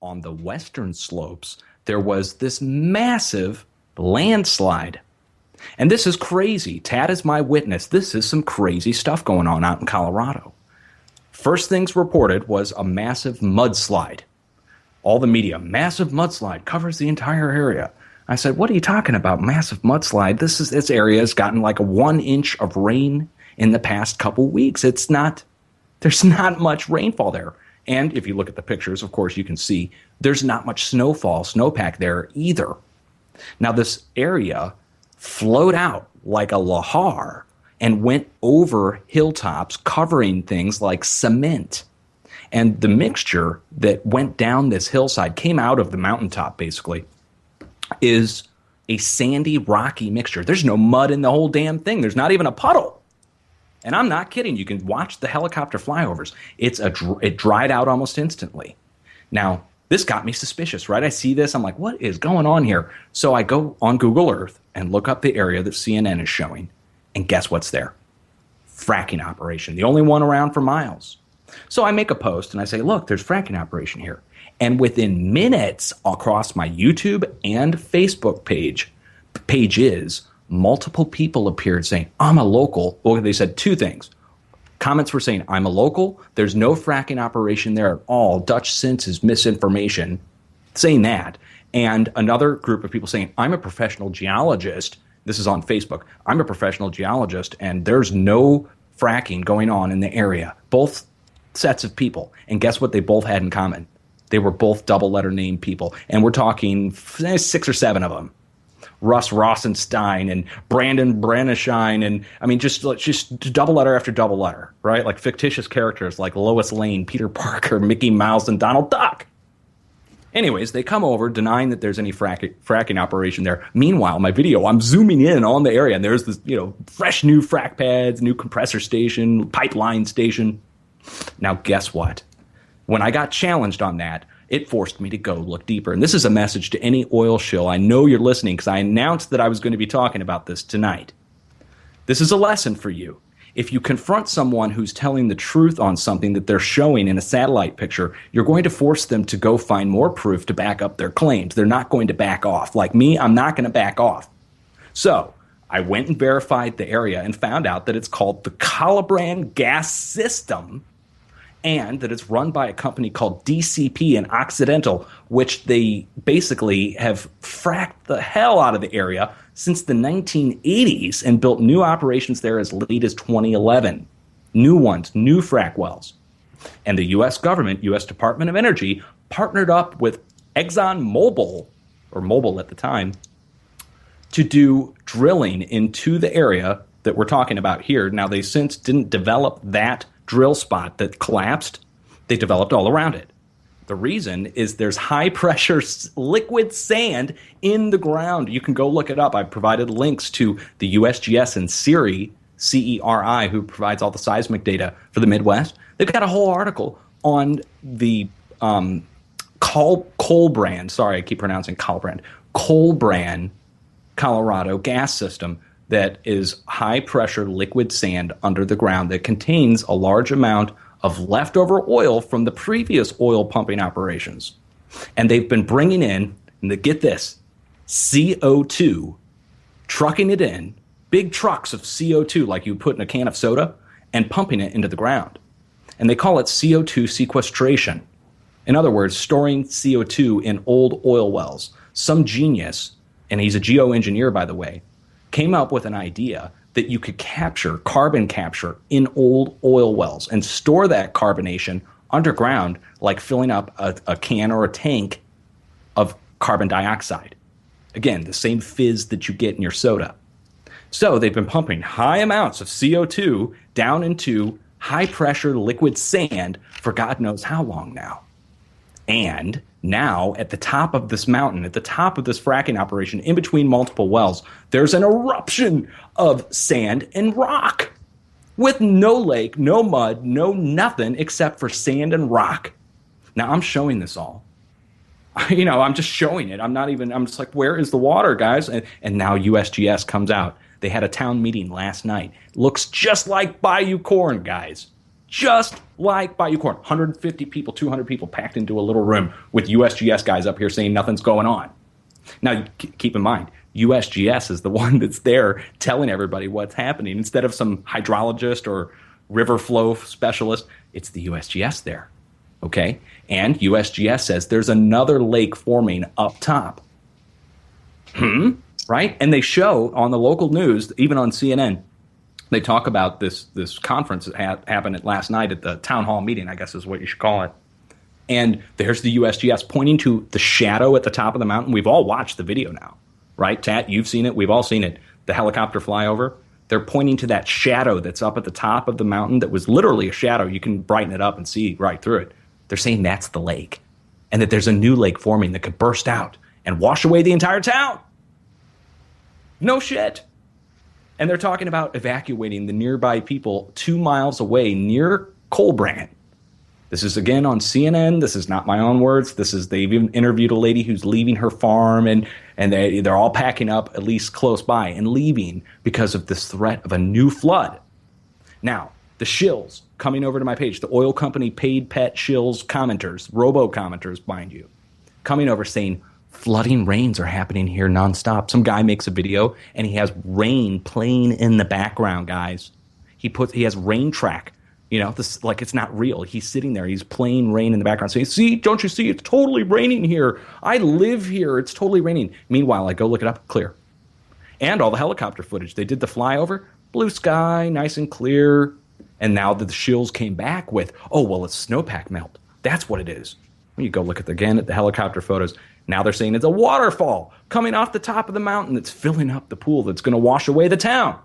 on the western slopes, there was this massive landslide. And this is crazy. Tad is my witness. This is some crazy stuff going on out in Colorado. First things reported was a massive mudslide. All the media, massive mudslide covers the entire area. I said, what are you talking about? Massive mudslide? This area has gotten like a 1 inch of rain in the past couple weeks. There's not much rainfall there. And if you look at the pictures, of course, you can see there's not much snowpack there either. Now, this area flowed out like a lahar and went over hilltops, covering things like cement. And the mixture that went down this hillside, came out of the mountaintop basically, is a sandy, rocky mixture. There's no mud in the whole damn thing. There's not even a puddle. And I'm not kidding. You can watch the helicopter flyovers. It dried out almost instantly. Now, this got me suspicious, right? I see this. I'm like, what is going on here? So I go on Google Earth and look up the area that CNN is showing. And guess what's there? Fracking operation. The only one around for miles. So I make a post and I say, look, there's fracking operation here. And within minutes across my YouTube and Facebook pages, multiple people appeared saying, I'm a local. Well, they said two things. Comments were saying, I'm a local. There's no fracking operation there at all. Dutch sense is misinformation, saying that. And another group of people saying, I'm a professional geologist. This is on Facebook. I'm a professional geologist, and there's no fracking going on in the area. Both sets of people. And guess what they both had in common? They were both double-letter name people. And we're talking 6 or 7 of them. Russ Rosenstein and Brandon Branishine, and I mean just double letter after double letter, right? Like fictitious characters like Lois Lane, Peter Parker, Mickey Mouse, and Donald Duck. Anyways, they come over denying that there's any fracking operation there. Meanwhile, my video, I'm zooming in on the area, and there's this, fresh new frack pads, new compressor station, pipeline station. Now, guess what? When I got challenged on that, it forced me to go look deeper. And this is a message to any oil shill. I know you're listening because I announced that I was going to be talking about this tonight. This is a lesson for you. If you confront someone who's telling the truth on something that they're showing in a satellite picture, you're going to force them to go find more proof to back up their claims. They're not going to back off. Like me, I'm not going to back off. So I went and verified the area and found out that it's called the Colibran Gas System, and that it's run by a company called DCP in Occidental, which they basically have fracked the hell out of the area since the 1980s and built new operations there as late as 2011. New ones, new frack wells. And the U.S. government, U.S. Department of Energy, partnered up with ExxonMobil, or Mobil at the time, to do drilling into the area that we're talking about here. Now, they since didn't develop that drill spot that collapsed. They developed all around it. The reason is there's high pressure liquid sand in the ground. You can go look it up. I've provided links to the USGS and CERI, CERI, who provides all the seismic data for the Midwest. They've got a whole article on the Colbrand, sorry, I keep pronouncing Colbrand, Colorado gas system that is high-pressure liquid sand under the ground that contains a large amount of leftover oil from the previous oil pumping operations. And they've been bringing in, and get this, CO2, trucking it in, big trucks of CO2 like you put in a can of soda, and pumping it into the ground. And they call it CO2 sequestration. In other words, storing CO2 in old oil wells. Some genius, and he's a geoengineer, by the way, came up with an idea that you could capture carbon capture in old oil wells and store that carbonation underground like filling up a can or a tank of carbon dioxide. Again, the same fizz that you get in your soda. So they've been pumping high amounts of CO2 down into high-pressure liquid sand for God knows how long now. And now, at the top of this mountain, at the top of this fracking operation, in between multiple wells, there's an eruption of sand and rock with no lake, no mud, no nothing except for sand and rock. Now, I'm showing this all. I'm just showing it. I'm just like, where is the water, guys? And now USGS comes out. They had a town meeting last night. Looks just like Bayou Corn, guys. Just like Bayou Corn. 150 people, 200 people packed into a little room with USGS guys up here saying nothing's going on. Now, keep in mind, USGS is the one that's there telling everybody what's happening. Instead of some hydrologist or river flow specialist, it's the USGS there. Okay? And USGS says there's another lake forming up top. Right? And they show on the local news, even on CNN, they talk about this conference that happened last night at the town hall meeting, I guess is what you should call it. And there's the USGS pointing to the shadow at the top of the mountain. We've all watched the video now, right? Tat, you've seen it. We've all seen it. The helicopter flyover. They're pointing to that shadow that's up at the top of the mountain that was literally a shadow. You can brighten it up and see right through it. They're saying that's the lake and that there's a new lake forming that could burst out and wash away the entire town. No shit. And they're talking about evacuating the nearby people 2 miles away near Colbrand. This is, again, on CNN. This is not my own words. They've even interviewed a lady who's leaving her farm, and they're all packing up at least close by and leaving because of this threat of a new flood. Now, the shills coming over to my page, the oil company paid pet shills commenters, robo-commenters, mind you, coming over saying, flooding rains are happening here nonstop. Some guy makes a video and he has rain playing in the background, guys. He has rain track. You know, this like it's not real. He's sitting there. He's playing rain in the background saying, see, don't you see? It's totally raining here. I live here. It's totally raining. Meanwhile, I go look it up, clear. And all the helicopter footage. They did the flyover, blue sky, nice and clear. And now the shills came back with, oh, well, it's snowpack melt. That's what it is. When you go look at the helicopter photos, now they're saying it's a waterfall coming off the top of the mountain that's filling up the pool that's going to wash away the town.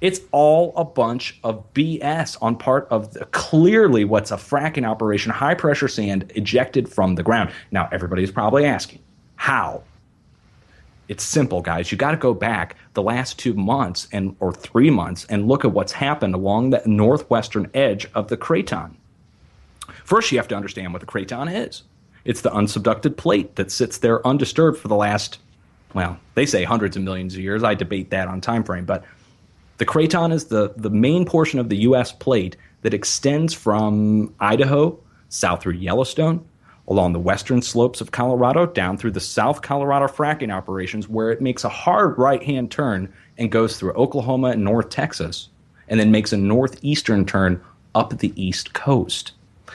It's all a bunch of BS on part of clearly what's a fracking operation, high-pressure sand ejected from the ground. Now, everybody's probably asking, how? It's simple, guys. You got to go back the last 2 months or 3 months and look at what's happened along the northwestern edge of the craton. First, you have to understand what the craton is. It's the unsubducted plate that sits there undisturbed for the last, well, they say hundreds of millions of years. I debate that on time frame, but the craton is the main portion of the U.S. plate that extends from Idaho south through Yellowstone, along the western slopes of Colorado, down through the South Colorado fracking operations, where it makes a hard right-hand turn and goes through Oklahoma and North Texas, and then makes a northeastern turn up the East Coast.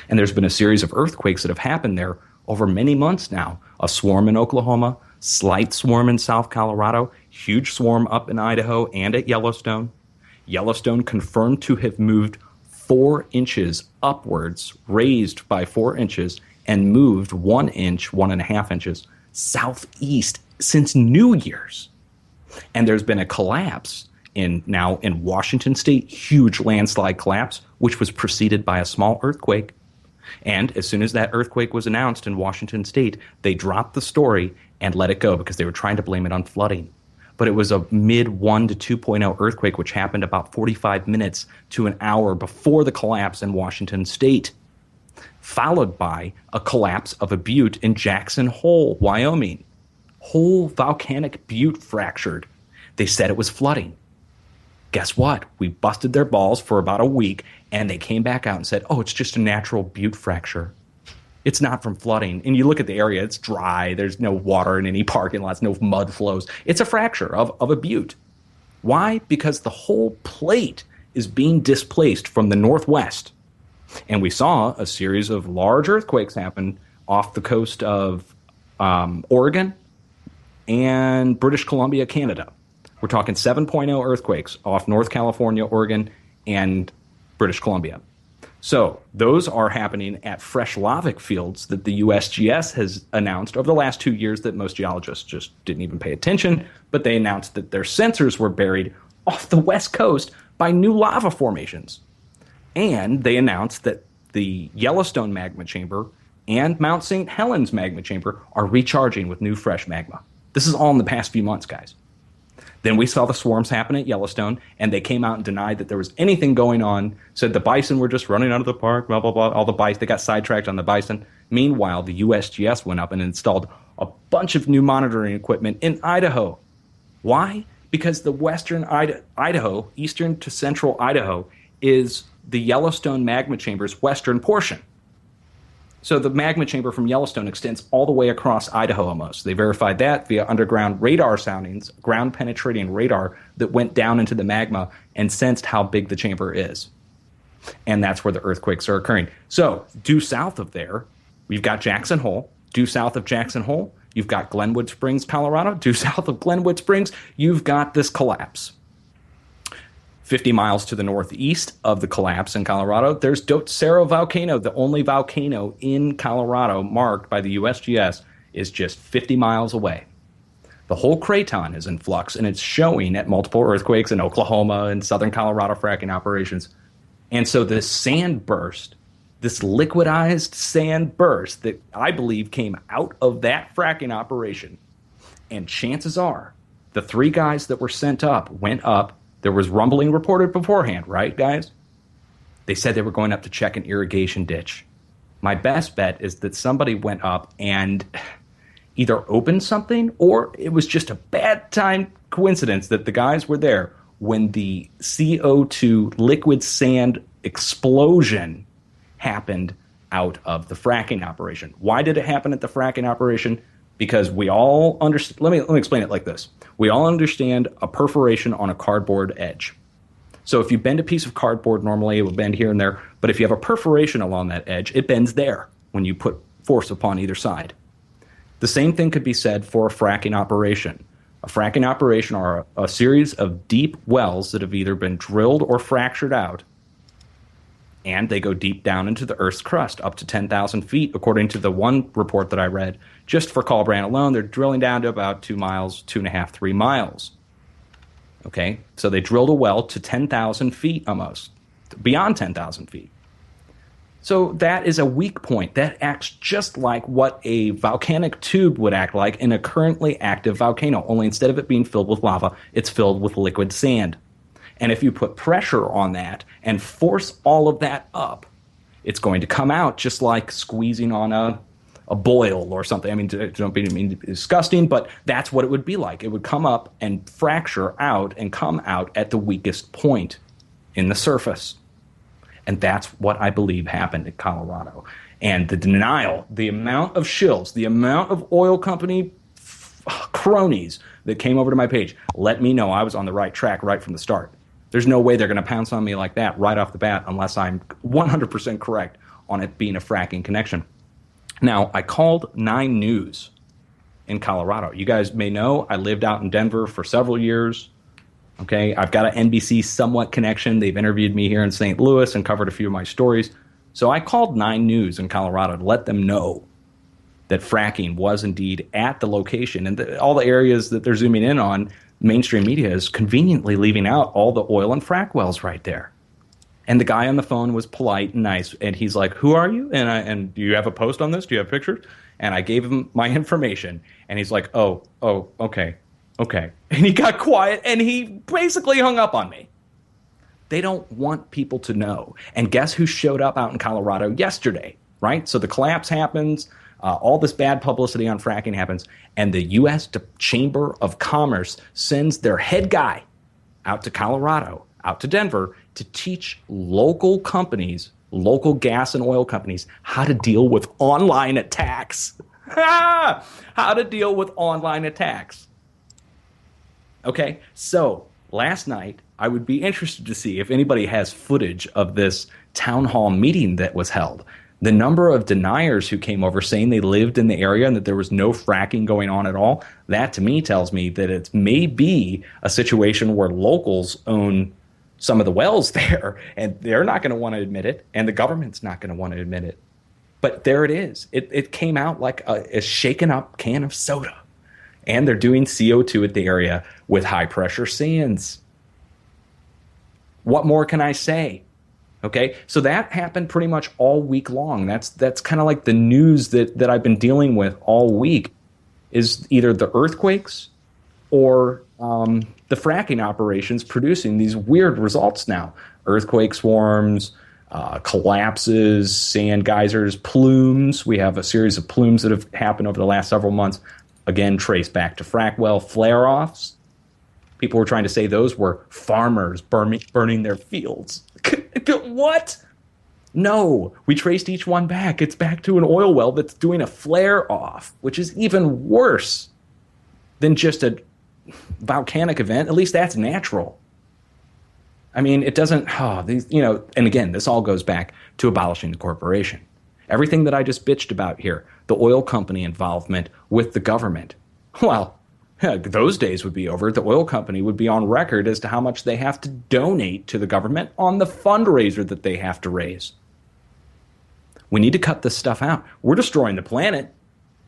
And there's been a series of earthquakes that have happened there over many months now. A swarm in Oklahoma, slight swarm in South Colorado, huge swarm up in Idaho and at Yellowstone. Yellowstone confirmed to have moved 4 inches upwards, raised by 4 inches, and moved 1 inch, 1.5 inches southeast since New Year's. And there's been a collapse in Washington State, huge landslide collapse, which was preceded by a small earthquake. And as soon as that earthquake was announced in Washington State, they dropped the story and let it go because they were trying to blame it on flooding. But it was a mid 1 to 2.0 earthquake, which happened about 45 minutes to an hour before the collapse in Washington State, followed by a collapse of a butte in Jackson Hole, Wyoming. Whole volcanic butte fractured. They said it was flooding. Guess what? We busted their balls for about a week, and they came back out and said, oh, it's just a natural butte fracture. It's not from flooding. And you look at the area, it's dry. There's no water in any parking lots, no mud flows. It's a fracture of a butte. Why? Because the whole plate is being displaced from the northwest. And we saw a series of large earthquakes happen off the coast of Oregon and British Columbia, Canada. We're talking 7.0 earthquakes off North California, Oregon, and British Columbia. So those are happening at fresh lavic fields that the USGS has announced over the last 2 years that most geologists just didn't even pay attention, but they announced that their sensors were buried off the west coast by new lava formations. And they announced that the Yellowstone magma chamber and Mount St. Helens magma chamber are recharging with new fresh magma. This is all in the past few months, guys. Then we saw the swarms happen at Yellowstone, and they came out and denied that there was anything going on, said the bison were just running out of the park, blah, blah, blah, all the bison. They got sidetracked on the bison. Meanwhile, the USGS went up and installed a bunch of new monitoring equipment in Idaho. Why? Because the western Idaho, eastern to central Idaho, is the Yellowstone magma chamber's western portion. So the magma chamber from Yellowstone extends all the way across Idaho almost. They verified that via underground radar soundings, ground penetrating radar that went down into the magma and sensed how big the chamber is. And that's where the earthquakes are occurring. So due south of there, we've got Jackson Hole. Due south of Jackson Hole, you've got Glenwood Springs, Colorado. Due south of Glenwood Springs, you've got this collapse. 50 miles to the northeast of the collapse in Colorado, there's Cerro Volcano, the only volcano in Colorado marked by the USGS, is just 50 miles away. The whole craton is in flux, and it's showing at multiple earthquakes in Oklahoma and southern Colorado fracking operations. And so this sand burst, this liquidized sand burst that I believe came out of that fracking operation, and chances are the 3 guys that were sent up went up. There was rumbling reported beforehand, right, guys? They said they were going up to check an irrigation ditch. My best bet is that somebody went up and either opened something, or it was just a bad time coincidence that the guys were there when the CO2 liquid sand explosion happened out of the fracking operation. Why did it happen at the fracking operation? Because we all understand. Let me explain it like this. We all understand a perforation on a cardboard edge. So if you bend a piece of cardboard, normally it will bend here and there. But if you have a perforation along that edge, it bends there when you put force upon either side. The same thing could be said for a fracking operation. A fracking operation are a series of deep wells that have either been drilled or fractured out, and they go deep down into the Earth's crust, up to 10,000 feet, according to the one report that I read. Just for Colbrand alone, they're drilling down to about 2 miles, 2.5, 3 miles. Okay, so they drilled a well to 10,000 feet almost, beyond 10,000 feet. So that is a weak point. That acts just like what a volcanic tube would act like in a currently active volcano, only instead of it being filled with lava, it's filled with liquid sand. And if you put pressure on that and force all of that up, it's going to come out just like squeezing on a boil or something. I mean, don't be disgusting, but that's what it would be like. It would come up and fracture out and come out at the weakest point in the surface. And that's what I believe happened in Colorado. And the denial, the amount of shills, the amount of oil company cronies that came over to my page, let me know I was on the right track right from the start. There's no way they're going to pounce on me like that right off the bat unless I'm 100% correct on it being a fracking connection. Now, I called 9 News in Colorado. You guys may know I lived out in Denver for several years. Okay, I've got an NBC somewhat connection. They've interviewed me here in St. Louis and covered a few of my stories. So I called 9 News in Colorado to let them know that fracking was indeed at the location. And all the areas that they're zooming in on, mainstream media is conveniently leaving out all the oil and frack wells right there. And the guy on the phone was polite and nice, and he's like, "Who are you? And do you have a post on this? Do you have pictures?" And I gave him my information, and he's like, "Oh, okay." And he got quiet, and he basically hung up on me. They don't want people to know. And guess who showed up out in Colorado yesterday, right? So the collapse happens, all this bad publicity on fracking happens, and the U.S. Chamber of Commerce sends their head guy out to Colorado, out to Denver, to teach local companies, local gas and oil companies, how to deal with online attacks. How to deal with online attacks. Okay, so last night, I would be interested to see if anybody has footage of this town hall meeting that was held. The number of deniers who came over saying they lived in the area and that there was no fracking going on at all, that to me tells me that it may be a situation where locals own some of the wells there, and they're not going to want to admit it, and the government's not going to want to admit it. But there it is. It came out like a shaken up can of soda. And they're doing CO2 at the area with high-pressure sands. What more can I say? Okay, so that happened pretty much all week long. That's kind of like the news that I've been dealing with all week is either the earthquakes or the fracking operations producing these weird results now. Earthquake swarms, collapses, sand geysers, plumes. We have a series of plumes that have happened over the last several months. Again, traced back to frack well flare-offs. People were trying to say those were farmers burning their fields. What? No, we traced each one back. It's back to an oil well that's doing a flare off, which is even worse than just a volcanic event. At least that's natural. I mean, it doesn't, and again, this all goes back to abolishing the corporation. Everything that I just bitched about here, the oil company involvement with the government, well, those days would be over. The oil company would be on record as to how much they have to donate to the government on the fundraiser that they have to raise. We need to cut this stuff out. We're destroying the planet.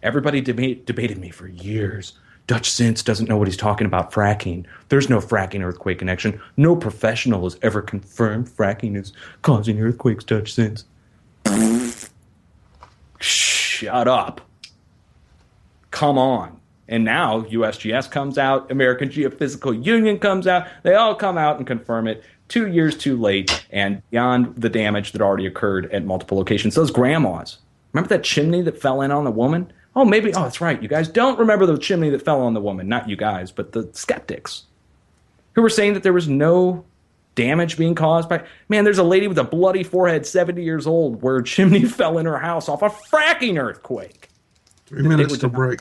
Everybody debated me for years. Dutch Since doesn't know what he's talking about fracking. There's no fracking earthquake connection. No professional has ever confirmed fracking is causing earthquakes, Dutch Since. Shut up. Come on. And now USGS comes out, American Geophysical Union comes out. They all come out and confirm it 2 years too late and beyond the damage that already occurred at multiple locations. Those grandmas. Remember that chimney that fell in on the woman? Oh, that's right. You guys don't remember the chimney that fell on the woman. Not you guys, but the skeptics who were saying that there was no damage being caused by... Man, there's a lady with a bloody forehead, 70 years old, where a chimney fell in her house off a fracking earthquake. 3 minutes to break.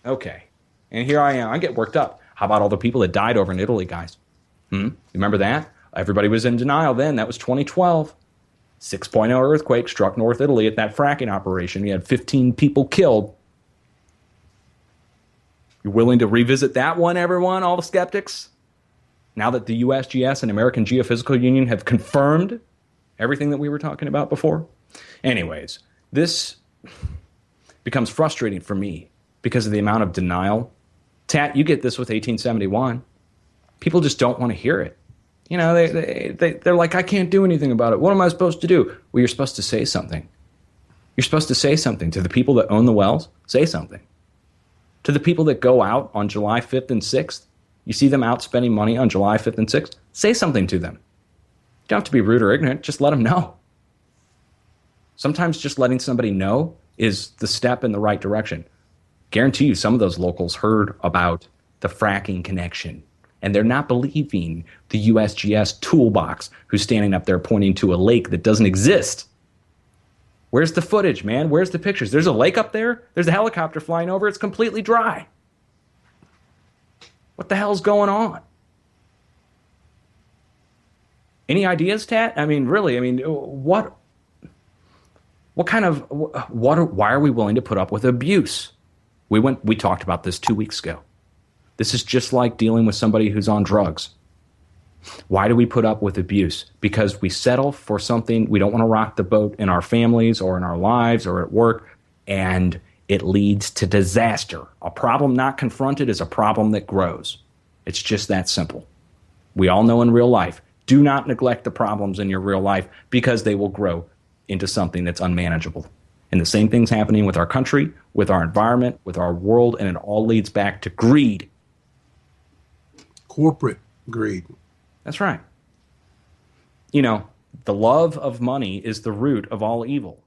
Okay. And here I am. I get worked up. How about all the people that died over in Italy, guys? You remember that? Everybody was in denial then. That was 2012. 6.0 earthquake struck North Italy at that fracking operation. You had 15 people killed. You willing to revisit that one, everyone, all the skeptics? Now that the USGS and American Geophysical Union have confirmed everything that we were talking about before? Anyways, this becomes frustrating for me because of the amount of denial. Tat, you get this with 1871. People just don't want to hear it. You know, they're like, I can't do anything about it. What am I supposed to do? Well, you're supposed to say something. You're supposed to say something to the people that own the wells. Say something. To the people that go out on July 5th and 6th, you see them out spending money on July 5th and 6th, say something to them. You don't have to be rude or ignorant. Just let them know. Sometimes just letting somebody know is the step in the right direction. Guarantee you some of those locals heard about the fracking connection, and they're not believing the USGS toolbox who's standing up there pointing to a lake that doesn't exist. Where's the footage, man? Where's the pictures? There's a lake up there. There's a helicopter flying over. It's completely dry. What the hell's going on? Any ideas, Tat? I mean, really, what kind of, why are we willing to put up with abuse? We talked about this 2 weeks ago. This is just like dealing with somebody who's on drugs. Why do we put up with abuse? Because we settle for something. We don't want to rock the boat in our families or in our lives or at work, and it leads to disaster. A problem not confronted is a problem that grows. It's just that simple. We all know in real life, do not neglect the problems in your real life because they will grow into something that's unmanageable. And the same thing's happening with our country, with our environment, with our world, and it all leads back to greed. Corporate greed. That's right. You know, the love of money is the root of all evil.